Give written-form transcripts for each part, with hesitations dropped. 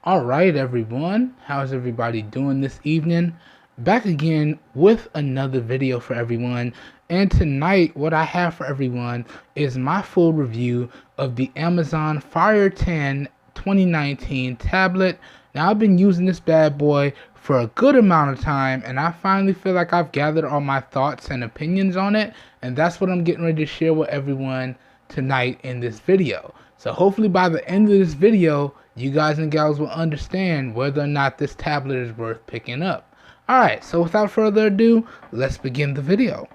Alright everyone, how's everybody doing this evening? Back again with another video for everyone, and tonight what I have for everyone is my full review of the Amazon Fire 10 2019 tablet. Now I've been using this bad boy for a good amount of time, and I finally feel like I've gathered all my thoughts and opinions on it, and that's what I'm getting ready to share with everyone tonight in this video. So hopefully by the end of this video, you guys and gals will understand whether or not this tablet is worth picking up. Alright, so without further ado, let's begin the video.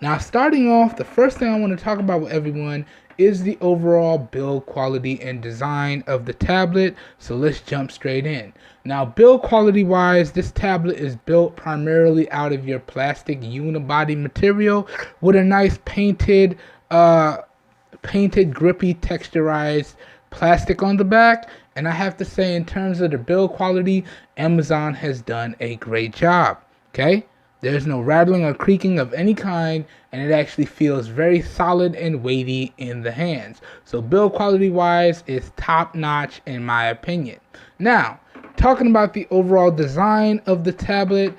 Now starting off, the first thing I want to talk about with everyone is the overall build quality and design of the tablet, so let's jump straight in. Now build quality wise, this tablet is built primarily out of your plastic unibody material with a nice painted grippy texturized plastic on the back, and I have to say, in terms of the build quality, Amazon has done a great job. Okay, there's no rattling or creaking of any kind, and it actually feels very solid and weighty in the hands. So build quality wise is top notch in my opinion. Now talking about the overall design of the tablet,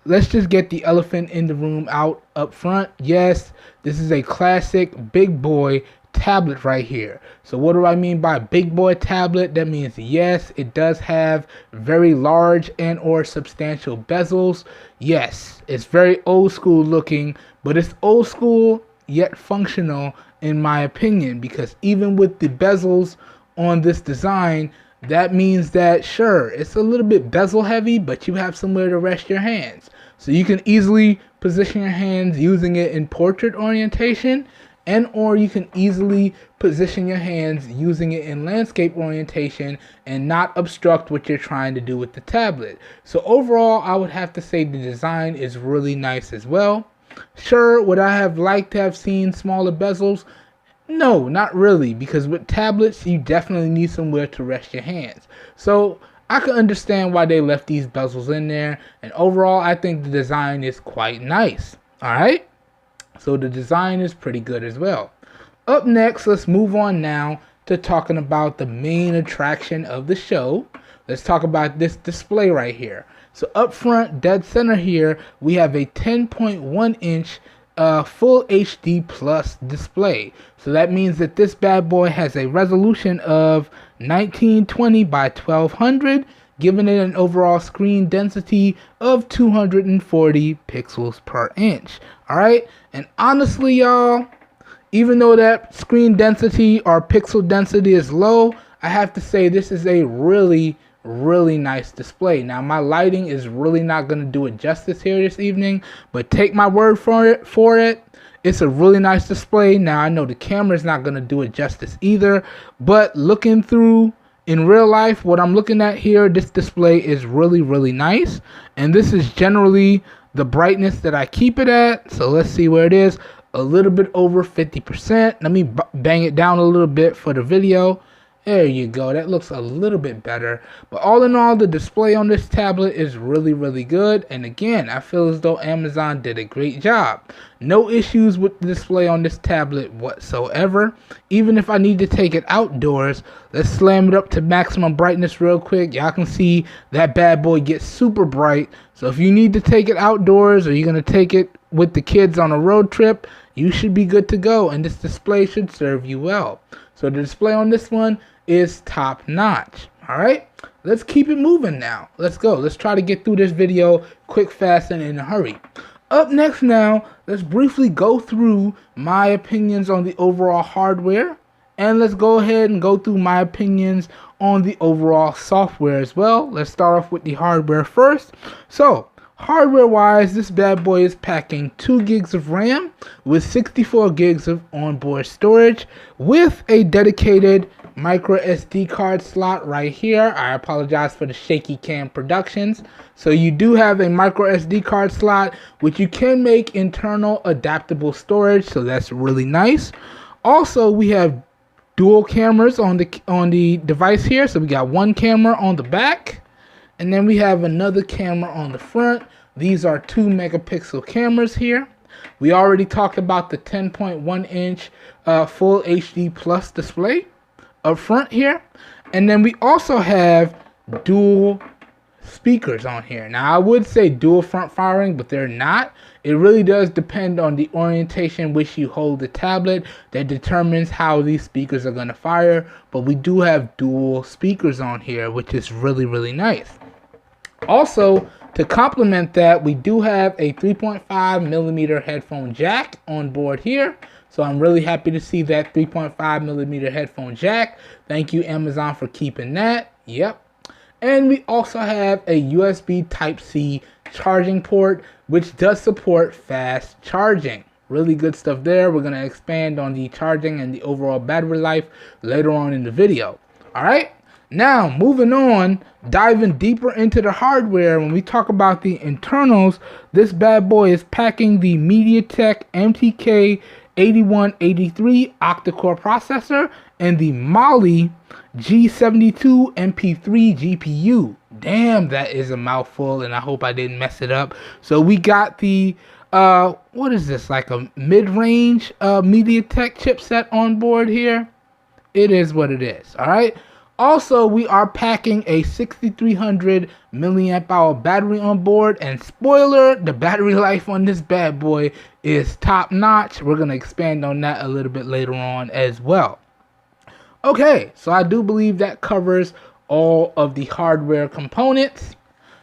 let's just get the elephant in the room out up front. Yes, this is a classic big boy tablet right here. So what do I mean by big boy tablet? That means yes, it does have very large and or substantial bezels. Yes, it's very old school looking, but it's old school yet functional in my opinion, because even with the bezels on this design, that means that sure, it's a little bit bezel heavy, but you have somewhere to rest your hands. So you can easily position your hands using it in portrait orientation, and or you can easily position your hands using it in landscape orientation and not obstruct what you're trying to do with the tablet. So overall, I would have to say the design is really nice as well. Sure, would I have liked to have seen smaller bezels? No, not really, because with tablets, you definitely need somewhere to rest your hands. So I can understand why they left these bezels in there, and overall, I think the design is quite nice. Alright? So the design is pretty good as well. Up next, let's move on now to talking about the main attraction of the show. Let's talk about this display right here. So up front, dead center here, we have a 10.1 inch full HD plus display. So that means that this bad boy has a resolution of 1920 by 1200, giving it an overall screen density of 240 pixels per inch. Alright, and honestly y'all, even though that screen density or pixel density is low, I have to say this is a really nice display. Now my lighting is really not going to do it justice here this evening, but take my word for it, it's a really nice display. Now I know the camera is not going to do it justice either, but looking through in real life, what I'm looking at here, this display is really nice, and this is generally the brightness that I keep it at. So let's see where it is. A little bit over 50%. Let me bang it down a little bit for the video. There you go, that looks a little bit better. But all in all, the display on this tablet is really good. And again, I feel as though Amazon did a great job. No issues with the display on this tablet whatsoever. Even if I need to take it outdoors, let's slam it up to maximum brightness real quick. Y'all can see that bad boy gets super bright. So if you need to take it outdoors, or you're going to take it with the kids on a road trip, you should be good to go. And this display should serve you well. So the display on this one is top notch. Alright, let's keep it moving now. Let's go. Let's try to get through this video quick, fast, and in a hurry. Up next now, let's briefly go through my opinions on the overall hardware, and let's go ahead and go through my opinions on the overall software as well. Let's start off with the hardware first. So hardware wise, this bad boy is packing 2 gigs of RAM with 64 gigs of onboard storage with a dedicated micro SD card slot right here. I apologize for the shaky cam productions. So you do have a micro SD card slot, which you can make internal adaptable storage, so that's really nice. Also, we have dual cameras on the device here. So we got one camera on the back, and then we have another camera on the front. These are 2 megapixel cameras here. We already talked about the 10.1 inch full HD plus display up front here. And then we also have dual speakers on here. Now I would say dual front firing, but they're not. It really does depend on the orientation which you hold the tablet that determines how these speakers are going to fire, but we do have dual speakers on here, which is really nice. Also, to complement that, we do have a 3.5 millimeter headphone jack on board here. So I'm really happy to see that 3.5 millimeter headphone jack. Thank you, Amazon, for keeping that. Yep. And we also have a USB Type-C charging port, which does support fast charging. Really good stuff there. We're going to expand on the charging and the overall battery life later on in the video. All right. Now, moving on, diving deeper into the hardware, when we talk about the internals, this bad boy is packing the MediaTek MTK 8183 octa-core processor and the Mali G72 MP3 GPU. Damn, that is a mouthful, and I hope I didn't mess it up. So we got the, what is this, like a mid-range MediaTek chipset on board here? It is what it is, all right? Also, we are packing a 6300 milliamp hour battery on board, and spoiler, the battery life on this bad boy is top notch. We're going to expand on that a little bit later on as well. Okay, so I do believe that covers all of the hardware components.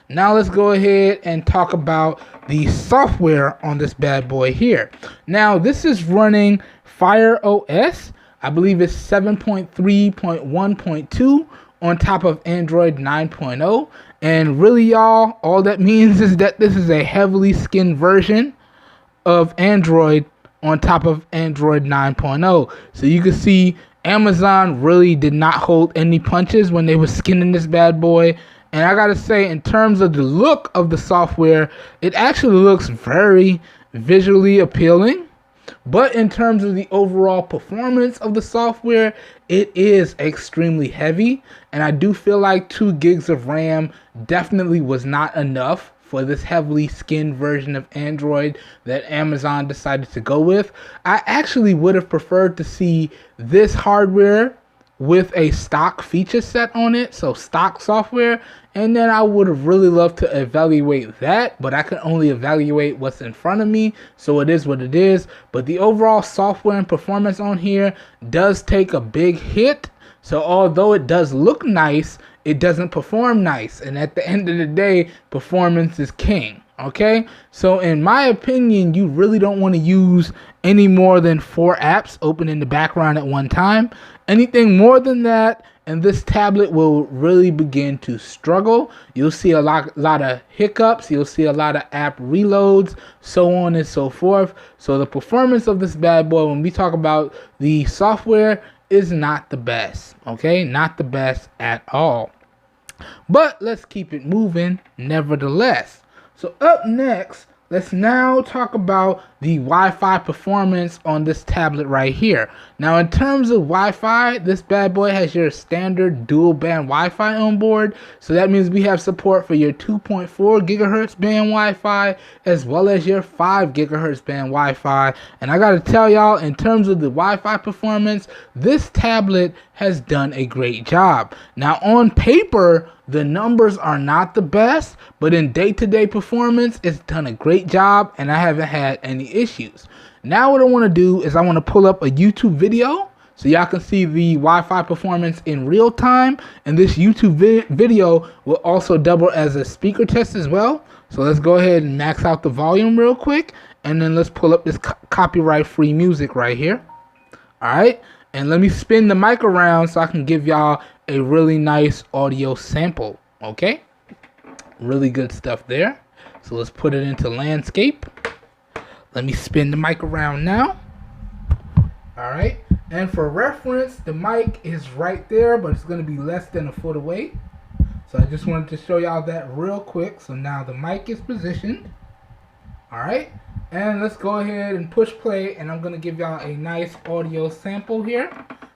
Now let's go ahead and talk about the software on this bad boy here. Now this is running Fire OS. I believe it's 7.3.1.2 on top of Android 9.0. And really, y'all, all that means is that this is a heavily skinned version of Android on top of Android 9.0. So you can see Amazon really did not hold any punches when they were skinning this bad boy. And I gotta say, in terms of the look of the software, it actually looks very visually appealing. But in terms of the overall performance of the software, it is extremely heavy. And I do feel like 2 gigs of RAM definitely was not enough for this heavily skinned version of Android that Amazon decided to go with. I actually would have preferred to see this hardware with a stock feature set on it, so stock software, and then I would have really loved to evaluate that, but I can only evaluate what's in front of me, so it is what it is. But the overall software and performance on here does take a big hit, so although it does look nice, it doesn't perform nice, and at the end of the day, performance is king. Okay, so in my opinion, you really don't want to use any more than 4 apps open in the background at one time. Anything more than that, and this tablet will really begin to struggle. You'll see a lot of hiccups. You'll see a lot of app reloads, so on and so forth. So the performance of this bad boy, when we talk about the software, is not the best. Okay, not the best at all. But let's keep it moving nevertheless. So up next, let's now talk about the Wi-Fi performance on this tablet right here. Now, in terms of Wi-Fi, this bad boy has your standard dual band Wi-Fi on board. So that means we have support for your 2.4 gigahertz band Wi-Fi as well as your 5 gigahertz band Wi-Fi. And I got to tell y'all, in terms of the Wi-Fi performance, this tablet has done a great job. Now, on paper, the numbers are not the best, but in day-to-day performance, it's done a great job, and I haven't had any issues. Now what I want to do is I want to pull up a YouTube video so y'all can see the Wi-Fi performance in real time, and this YouTube video will also double as a speaker test as well. So let's go ahead and max out the volume real quick, and then let's pull up this copyright-free music right here. All right, and let me spin the mic around so I can give y'all a really nice audio sample. Okay, really good stuff there. So let's put it into landscape. Let me spin the mic around now. All right, and for reference, the mic is right there, but it's going to be less than a foot away. So I just wanted to show y'all that real quick. So now the mic is positioned. All right, and let's go ahead and push play, and I'm going to give y'all a nice audio sample here.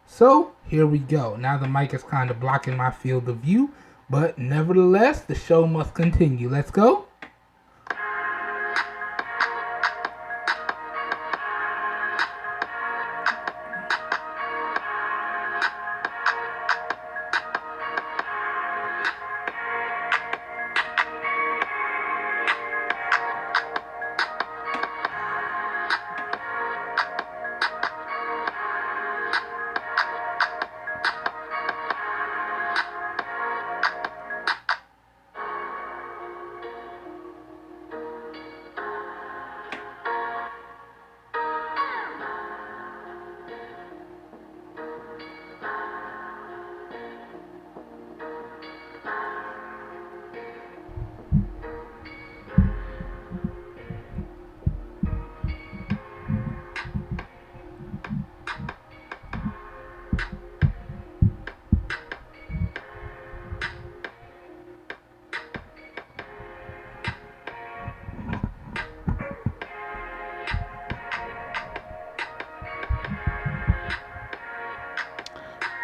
So here we go. Now the mic is kind of blocking my field of view, but nevertheless, the show must continue. Let's go.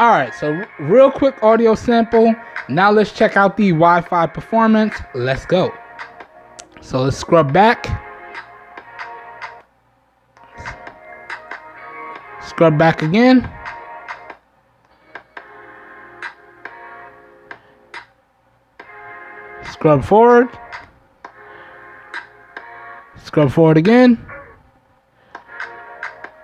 Alright, so real quick audio sample. Now let's check out the Wi-Fi performance. Let's go. So let's scrub back. Scrub back again. Scrub forward. Scrub forward again.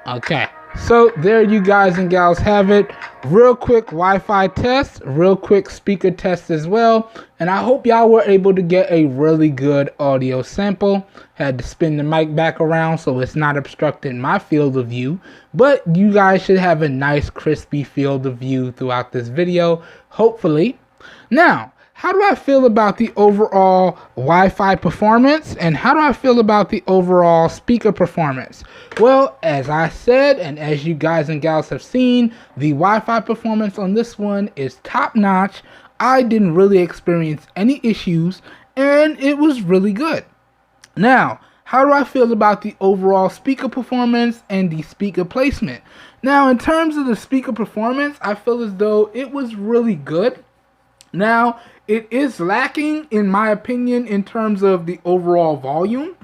Okay, so there you guys and gals have it. Real quick Wi-Fi test, real quick speaker test as well. And I hope y'all were able to get a really good audio sample. Had to spin the mic back around so it's not obstructing my field of view. But you guys should have a nice crispy field of view throughout this video, hopefully. Now, how do I feel about the overall Wi-Fi performance, and how do I feel about the overall speaker performance? Well, as I said, and as you guys and gals have seen, the Wi-Fi performance on this one is top notch. I didn't really experience any issues, and it was really good. Now, how do I feel about the overall speaker performance and the speaker placement? Now, in terms of the speaker performance, I feel as though it was really good. Now, it is lacking, in my opinion, in terms of the overall volume.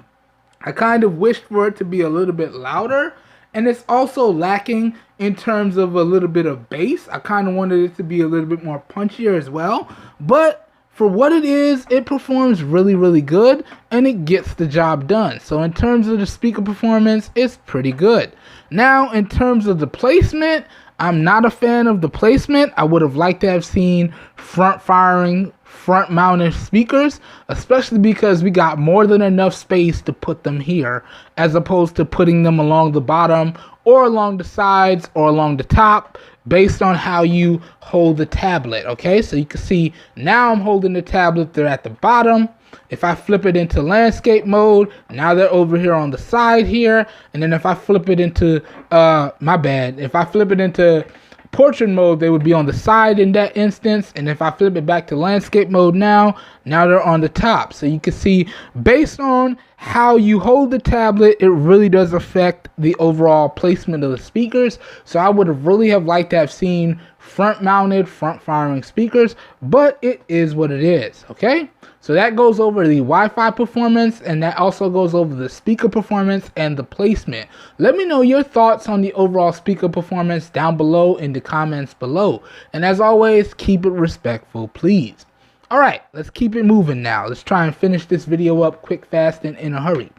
I kind of wished for it to be a little bit louder. And it's also lacking in terms of a little bit of bass. I kind of wanted it to be a little bit more punchier as well. But for what it is, it performs really, really good. And it gets the job done. So in terms of the speaker performance, it's pretty good. Now, in terms of the placement, I'm not a fan of the placement. I would have liked to have seen front-mounted speakers, especially because we got more than enough space to put them here, as opposed to putting them along the bottom or along the sides or along the top, based on how you hold the tablet. Okay, so you can see now I'm holding the tablet, they're at the bottom. If I flip it into landscape mode, now they're over here on the side here. And then if I flip it into, if I flip it into portrait mode, they would be on the side in that instance. And if I flip it back to landscape mode now they're on the top. So you can see, based on how you hold the tablet, it really does affect the overall placement of the speakers. So I would have really liked to have seen front-mounted, front-firing speakers, but it is what it is, okay? So that goes over the Wi-Fi performance, and that also goes over the speaker performance and the placement. Let me know your thoughts on the overall speaker performance down below in the comments below. And as always, keep it respectful, please. Alright, let's keep it moving now. Let's try and finish this video up quick, fast, and in a hurry.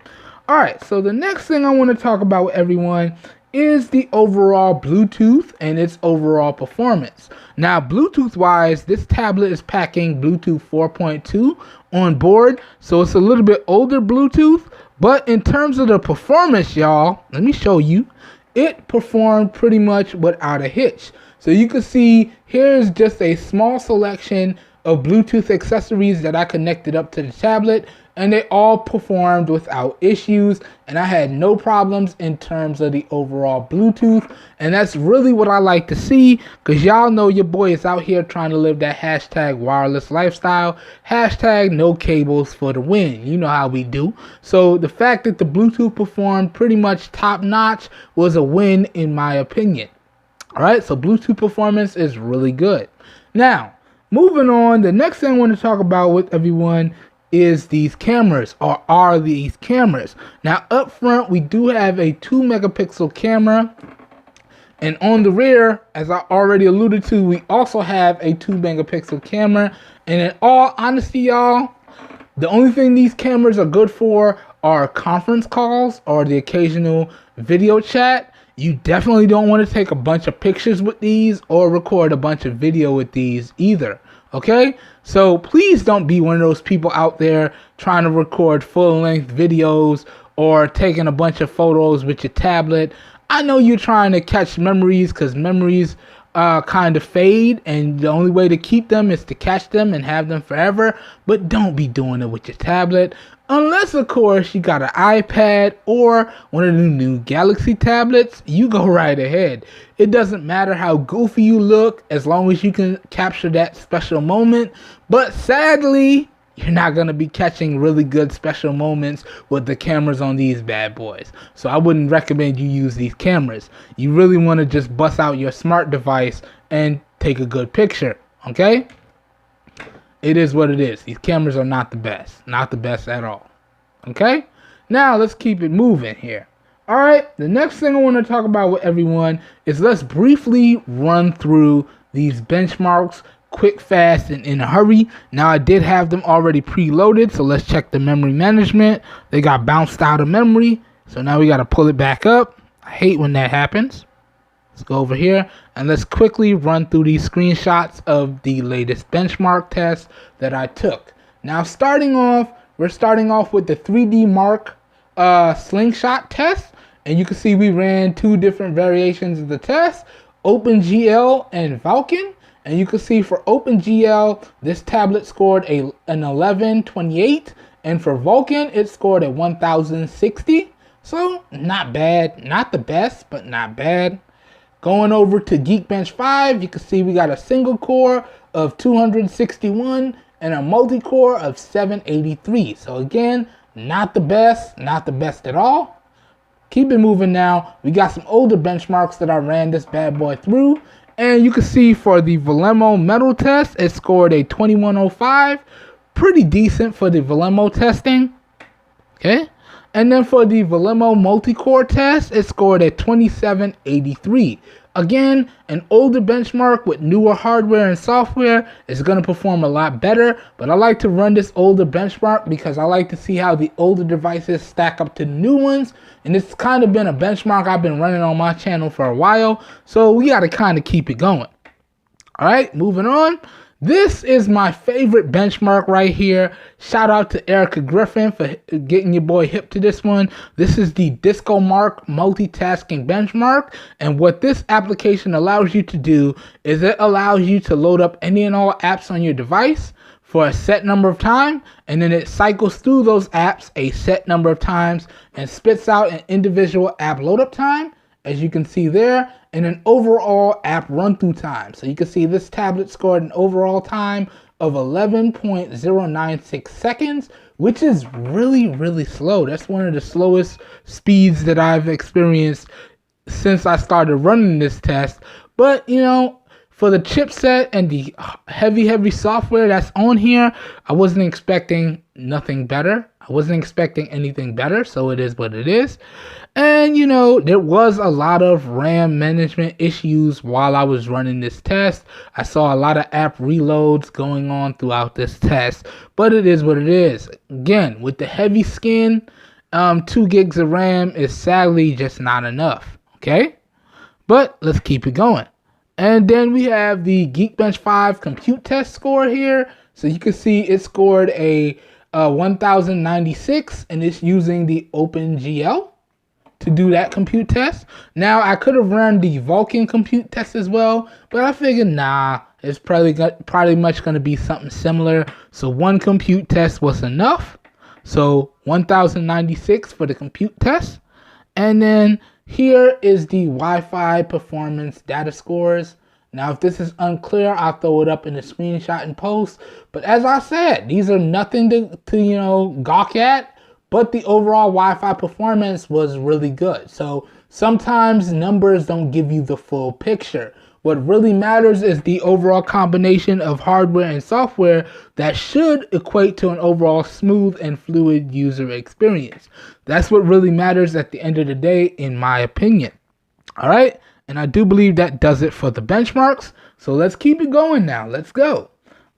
Alright, so the next thing I want to talk about with everyone is the overall Bluetooth and its overall performance. Now, Bluetooth wise, this tablet is packing Bluetooth 4.2 on board, so it's a little bit older Bluetooth, but in terms of the performance, y'all, let me show you, it performed pretty much without a hitch. So you can see here's just a small selection of Bluetooth accessories that I connected up to the tablet, and they all performed without issues, and I had no problems in terms of the overall Bluetooth. And that's really what I like to see, because y'all know your boy is out here trying to live that hashtag wireless lifestyle, hashtag no cables for the win. You know how we do. So the fact that the Bluetooth performed pretty much top notch was a win in my opinion. Alright, so Bluetooth performance is really good. Now, moving on, the next thing I want to talk about with everyone is these cameras, or are these cameras. Now up front we do have a 2 megapixel camera, and on the rear, as I already alluded to, we also have a 2 megapixel camera. And in all honesty, y'all, the only thing these cameras are good for are conference calls or the occasional video chat. You definitely don't want to take a bunch of pictures with these or record a bunch of video with these either. Okay, so please don't be one of those people out there trying to record full-length videos or taking a bunch of photos with your tablet. I know you're trying to catch memories, because memories kind of fade, and the only way to keep them is to catch them and have them forever. But don't be doing it with your tablet, unless of course you got an iPad or one of the new Galaxy tablets. You go right ahead. It doesn't matter how goofy you look, as long as you can capture that special moment. But sadly, you're not going to be catching really good special moments with the cameras on these bad boys. So I wouldn't recommend you use these cameras. You really want to just bust out your smart device and take a good picture. Okay? It is what it is. These cameras are not the best. Not the best at all. Okay? Now, let's keep it moving here. Alright, the next thing I want to talk about with everyone is let's briefly run through these benchmarks quick, fast, and in a hurry. Now, I did have them already preloaded, so let's check the memory management. They got bounced out of memory, so now we got to pull it back up. I hate when that happens. Let's go over here, and let's quickly run through these screenshots of the latest benchmark test that I took. Now, we're starting off with the 3D Mark slingshot test. And you can see we ran two different variations of the test, OpenGL and Vulkan. And you can see for OpenGL, this tablet scored an 1128. And for Vulkan, it scored a 1060. So not bad. Not the best, but not bad. Going over to Geekbench 5, you can see we got a single core of 261 and a multi-core of 783. So again, not the best at all. Keep it moving now. We got some older benchmarks that I ran this bad boy through. And you can see for the Lenovo metal test, it scored a 2105. Pretty decent for the Lenovo testing. Okay. And then for the Lenovo multi-core test, it scored a 2783. Again, an older benchmark with newer hardware and software is going to perform a lot better, but I like to run this older benchmark because I like to see how the older devices stack up to the new ones, and it's kind of been a benchmark I've been running on my channel for a while, so we got to kind of keep it going. Alright, moving on. This is my favorite benchmark right here. Shout out to Erica Griffin for getting your boy hip to this one. This is the Disco Mark multitasking benchmark. And what this application allows you to do is it allows you to load up any and all apps on your device for a set number of time. And then it cycles through those apps a set number of times and spits out an individual app load up time, as you can see there, and an overall app run through time. So you can see this tablet scored an overall time of 11.096 seconds, which is really, really slow. That's one of the slowest speeds that I've experienced since I started running this test. But, you know, for the chipset and the heavy software that's on here, I wasn't expecting nothing better. I wasn't expecting anything better, so it is what it is. And, you know, there was a lot of RAM management issues while I was running this test. I saw a lot of app reloads going on throughout this test, but it is what it is. Again, with the heavy skin, 2 gigs of RAM is sadly just not enough, okay? But let's keep it going. And then we have the Geekbench 5 compute test score here. So you can see it scored a 1096, and it's using the OpenGL to do that compute test. Now, I could have run the Vulkan compute test as well, but I figured, nah, it's probably much going to be something similar. So one compute test was enough. So 1096 for the compute test. And then here is the Wi-Fi performance data scores. Now, if this is unclear, I'll throw it up in the screenshot and post. But as I said, these are nothing to you know, gawk at. But the overall Wi-Fi performance was really good. So sometimes numbers don't give you the full picture. What really matters is the overall combination of hardware and software that should equate to an overall smooth and fluid user experience. That's what really matters at the end of the day, in my opinion. All right. And I do believe that does it for the benchmarks. So let's keep it going now. Let's go.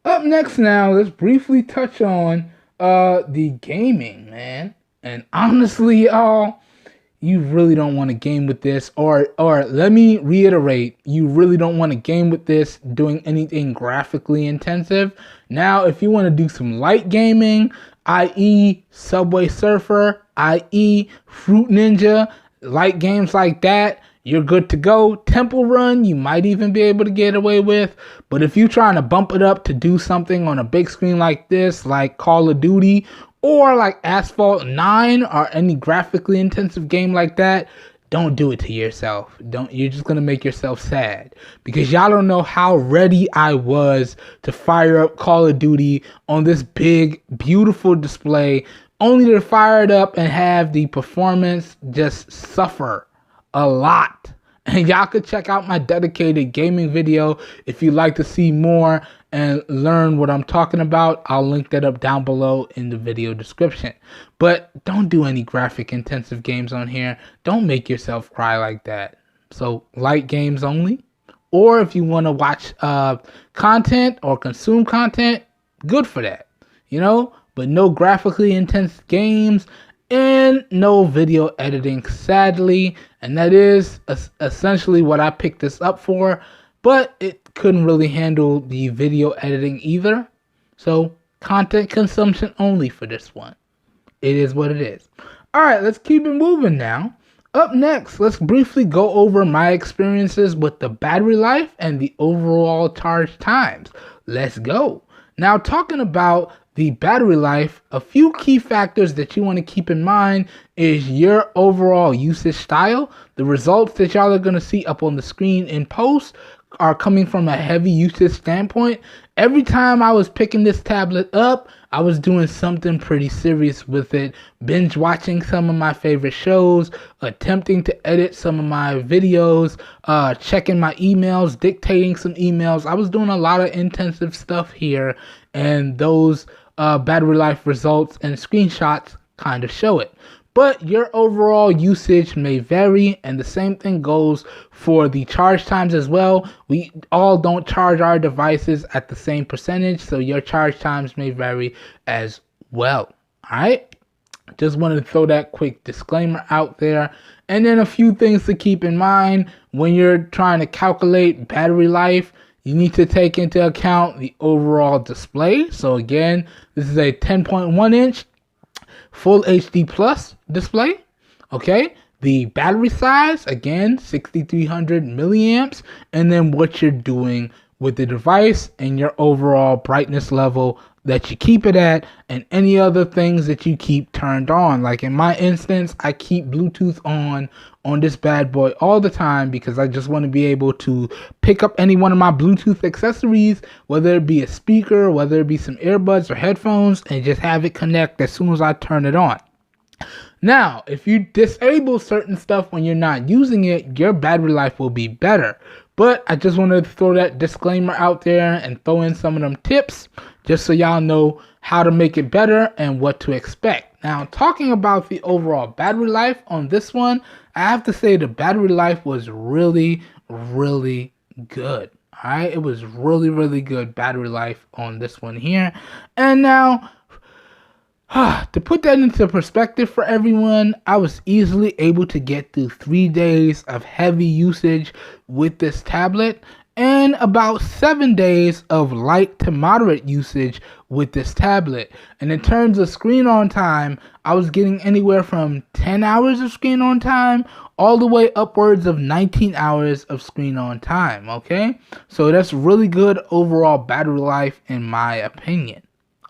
Up next now, let's briefly touch on the gaming, man. And honestly, y'all, you really don't want to game with this, or let me reiterate, you really don't want to game with this doing anything graphically intensive. Now, if you want to do some light gaming, i.e. Subway Surfer, i.e. Fruit Ninja, light games like that, you're good to go. Temple Run, you might even be able to get away with. But if you're trying to bump it up to do something on a big screen like this, like Call of Duty, or like Asphalt 9, or any graphically intensive game like that, don't do it to yourself. You're just going to make yourself sad. Because y'all don't know how ready I was to fire up Call of Duty on this big, beautiful display, only to fire it up and have the performance just suffer a lot. And y'all could check out my dedicated gaming video if you'd like to see more and learn what I'm talking about. I'll link that up down below in the video description. But don't do any graphic intensive games on here. Don't make yourself cry like that. So light games only. Or if you want to watch content or consume content, good for that, you know, but no graphically intense games and no video editing, sadly. And that is essentially what I picked this up for, but it couldn't really handle the video editing either. So content consumption only for this one. It is what it is. All right, let's keep it moving now. Up next, let's briefly go over my experiences with the battery life and the overall charge times. Let's go. Now, talking about the battery life, a few key factors that you want to keep in mind is your overall usage style. The results that y'all are going to see up on the screen in post are coming from a heavy usage standpoint. Every time I was picking this tablet up, I was doing something pretty serious with it, binge watching some of my favorite shows, attempting to edit some of my videos, checking my emails, dictating some emails. I was doing a lot of intensive stuff here, and those battery life results and screenshots kind of show it. But your overall usage may vary, and the same thing goes for the charge times as well. We all don't charge our devices at the same percentage, so your charge times may vary as well. All right, just wanted to throw that quick disclaimer out there. And then a few things to keep in mind when you're trying to calculate battery life. You need to take into account the overall display. So again, this is a 10.1 inch Full HD Plus display. Okay, the battery size, again, 6300 milliamps, and then what you're doing with the device and your overall brightness level that you keep it at, and any other things that you keep turned on. Like in my instance, I keep Bluetooth on this bad boy all the time because I just want to be able to pick up any one of my Bluetooth accessories, whether it be a speaker, whether it be some earbuds or headphones, and just have it connect as soon as I turn it on. Now, if you disable certain stuff when you're not using it, your battery life will be better. But I just wanted to throw that disclaimer out there and throw in some of them tips just so y'all know how to make it better and what to expect. Now, talking about the overall battery life on this one, I have to say the battery life was really, really good. All right, it was really, really good battery life on this one here. And now, to put that into perspective for everyone, I was easily able to get through 3 days of heavy usage with this tablet and about 7 days of light to moderate usage with this tablet. And in terms of screen on time, I was getting anywhere from 10 hours of screen on time all the way upwards of 19 hours of screen on time. Okay, so that's really good overall battery life in my opinion.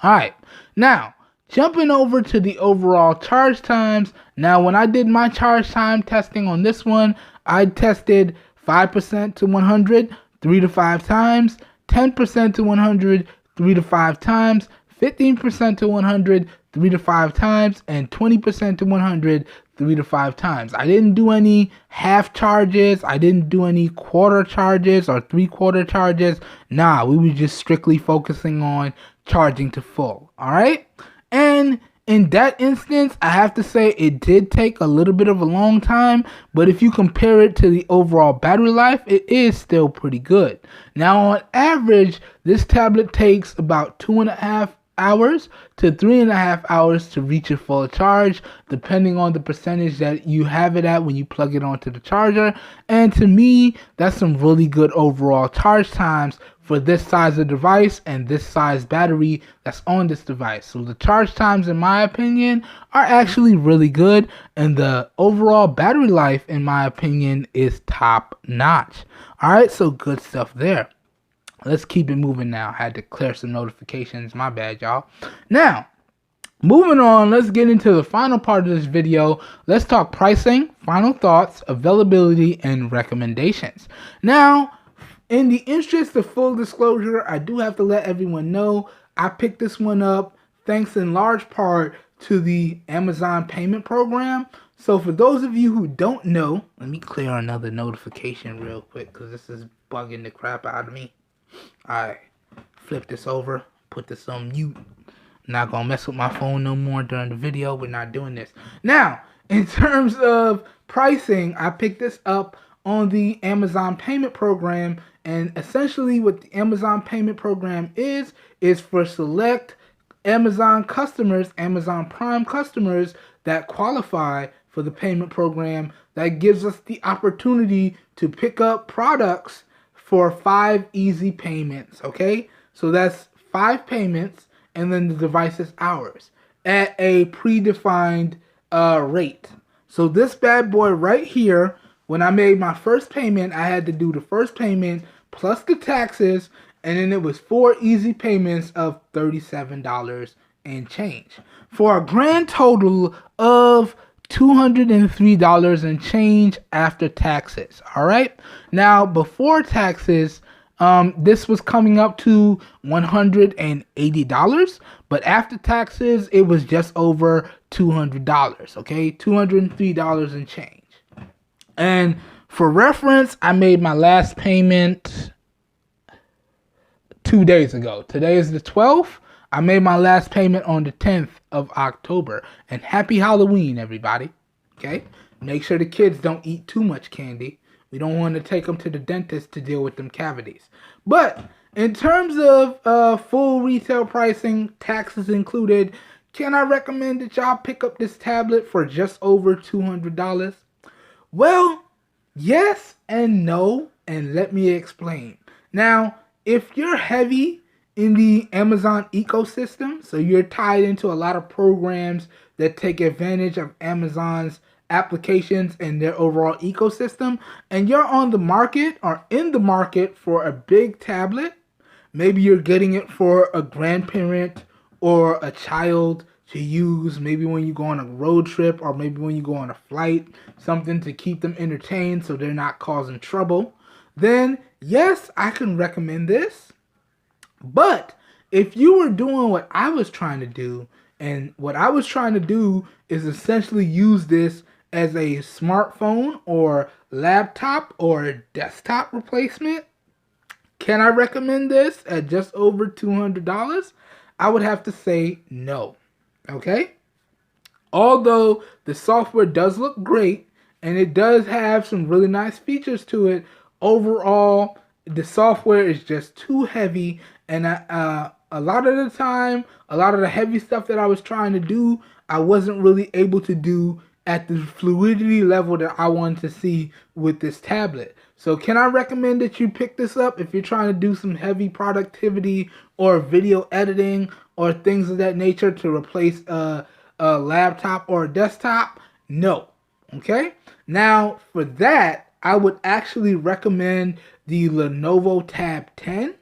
All right, now jumping over to the overall charge times. Now, when I did my charge time testing on this one, I tested 5% to 100 3 to 5 times, 10% to 100 3 to 5 times, 15% to 100 3 to 5 times, and 20% to 100 3 to 5 times. I didn't do any half charges. I didn't do any quarter charges or 3/4 charges. Nah, we were just strictly focusing on charging to full. All right. And in that instance, I have to say it did take a little bit of a long time, but if you compare it to the overall battery life, it is still pretty good. Now, on average, this tablet takes about 2.5 hours to 3.5 hours to reach a full charge, depending on the percentage that you have it at when you plug it onto the charger. And to me, that's some really good overall charge times for this size of device and this size battery that's on this device. So the charge times, in my opinion, are actually really good, and the overall battery life, in my opinion, is top notch. All right, so good stuff there. Let's keep it moving now. I had to clear some notifications. My bad, y'all. Now, moving on, let's get into the final part of this video. Let's talk pricing, final thoughts, availability, and recommendations. Now, in the interest of full disclosure, I do have to let everyone know I picked this one up thanks in large part to the Amazon payment program. So for those of you who don't know, let me clear another notification real quick because this is bugging the crap out of me. Alright, flip this over, put this on mute. Not gonna mess with my phone no more during the video. We're not doing this. Now, in terms of pricing, I picked this up on the Amazon payment program, and essentially what the Amazon payment program is for select Amazon customers, Amazon Prime customers that qualify for the payment program, that gives us the opportunity to pick up products for 5 easy payments, okay? So that's 5 payments, and then the device is ours at a predefined rate. So this bad boy right here, when I made my first payment, I had to do the first payment plus the taxes, and then it was 4 easy payments of $37 and change, for a grand total of $203 and change after taxes. All right. Now, before taxes, this was coming up to $180, but after taxes, it was just over $200. Okay, $203 and change. And for reference, I made my last payment 2 days ago. Today is the 12th. I made my last payment on the 10th of October. And happy Halloween, everybody. Okay? Make sure the kids don't eat too much candy. We don't want to take them to the dentist to deal with them cavities. But in terms of full retail pricing, taxes included, can I recommend that y'all pick up this tablet for just over $200? Well, yes and no, and let me explain. Now, if you're heavy in the Amazon ecosystem, so you're tied into a lot of programs that take advantage of Amazon's applications and their overall ecosystem, and you're on the market or in the market for a big tablet, maybe you're getting it for a grandparent or a child to use, maybe when you go on a road trip or maybe when you go on a flight, something to keep them entertained so they're not causing trouble, then yes, I can recommend this. But if you were doing what I was trying to do, and what I was trying to do is essentially use this as a smartphone or laptop or desktop replacement, can I recommend this at just over $200? I would have to say no. Okay? Although the software does look great and it does have some really nice features to it, overall the software is just too heavy, and a lot of the time, a lot of the heavy stuff that I was trying to do, I wasn't really able to do at the fluidity level that I wanted to see with this tablet. So can I recommend that you pick this up if you're trying to do some heavy productivity or video editing or things of that nature to replace a laptop or a desktop? No. Okay? Now, for that, I would actually recommend the Lenovo Tab 10.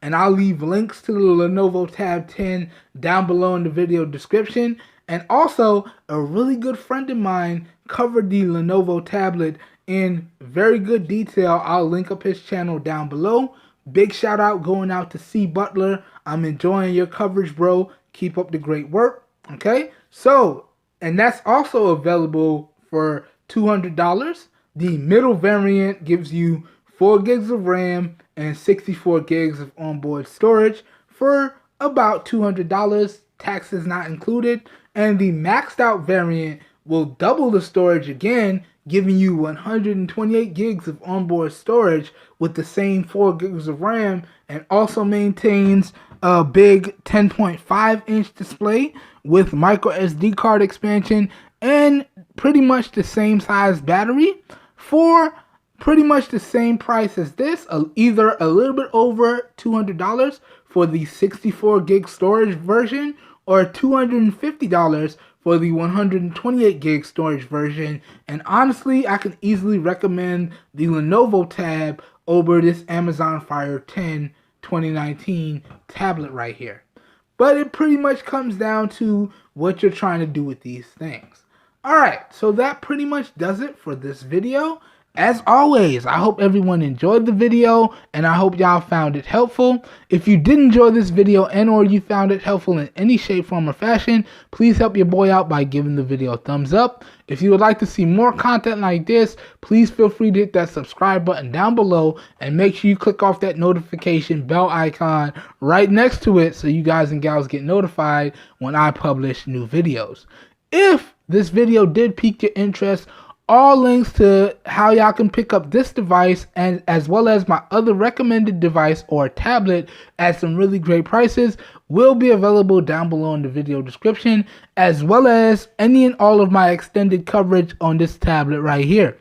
And I'll leave links to the Lenovo Tab 10 down below in the video description. And also, a really good friend of mine covered the Lenovo tablet in very good detail. I'll link up his channel down below. Big shout out going out to C. Butler. I'm enjoying your coverage, bro. Keep up the great work. Okay? So, and that's also available for $200. The middle variant gives you 4 gigs of RAM and 64 gigs of onboard storage for about $200, taxes not included. And the maxed out variant will double the storage again, giving you 128 gigs of onboard storage with the same 4 gigs of RAM, and also maintains a big 10.5-inch display with micro SD card expansion and pretty much the same size battery for pretty much the same price as this, either a little bit over $200 for the 64 gig storage version or $250 for the 128 gig storage version. And honestly, I can easily recommend the Lenovo Tab over this Amazon Fire 10 2019 tablet right here. But it pretty much comes down to what you're trying to do with these things. Alright, so that pretty much does it for this video. As always, I hope everyone enjoyed the video and I hope y'all found it helpful. If you did enjoy this video and or you found it helpful in any shape, form, or fashion, please help your boy out by giving the video a thumbs up. If you would like to see more content like this, please feel free to hit that subscribe button down below and make sure you click off that notification bell icon right next to it so you guys and gals get notified when I publish new videos. If this video did pique your interest, all links to how y'all can pick up this device and as well as my other recommended device or tablet at some really great prices will be available down below in the video description, as well as any and all of my extended coverage on this tablet right here.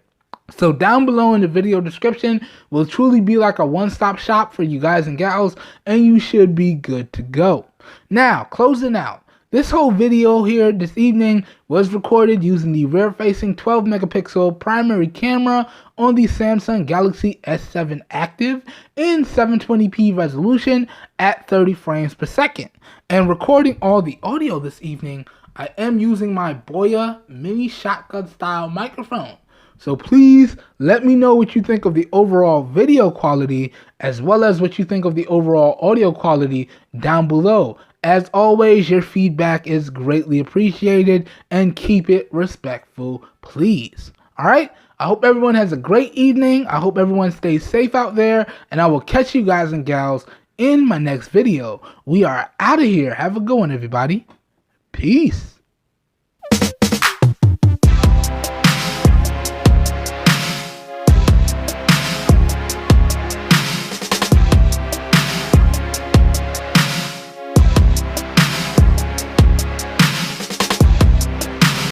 So down below in the video description will truly be like a one-stop shop for you guys and gals, and you should be good to go. Now, closing out. This whole video here this evening was recorded using the rear-facing 12 megapixel primary camera on the Samsung Galaxy S7 Active in 720p resolution at 30 frames per second. And recording all the audio this evening, I am using my Boya mini shotgun style microphone. So please let me know what you think of the overall video quality as well as what you think of the overall audio quality down below. As always, your feedback is greatly appreciated and keep it respectful, please. All right? I hope everyone has a great evening. I hope everyone stays safe out there, and I will catch you guys and gals in my next video. We are out of here. Have a good one, everybody. Peace.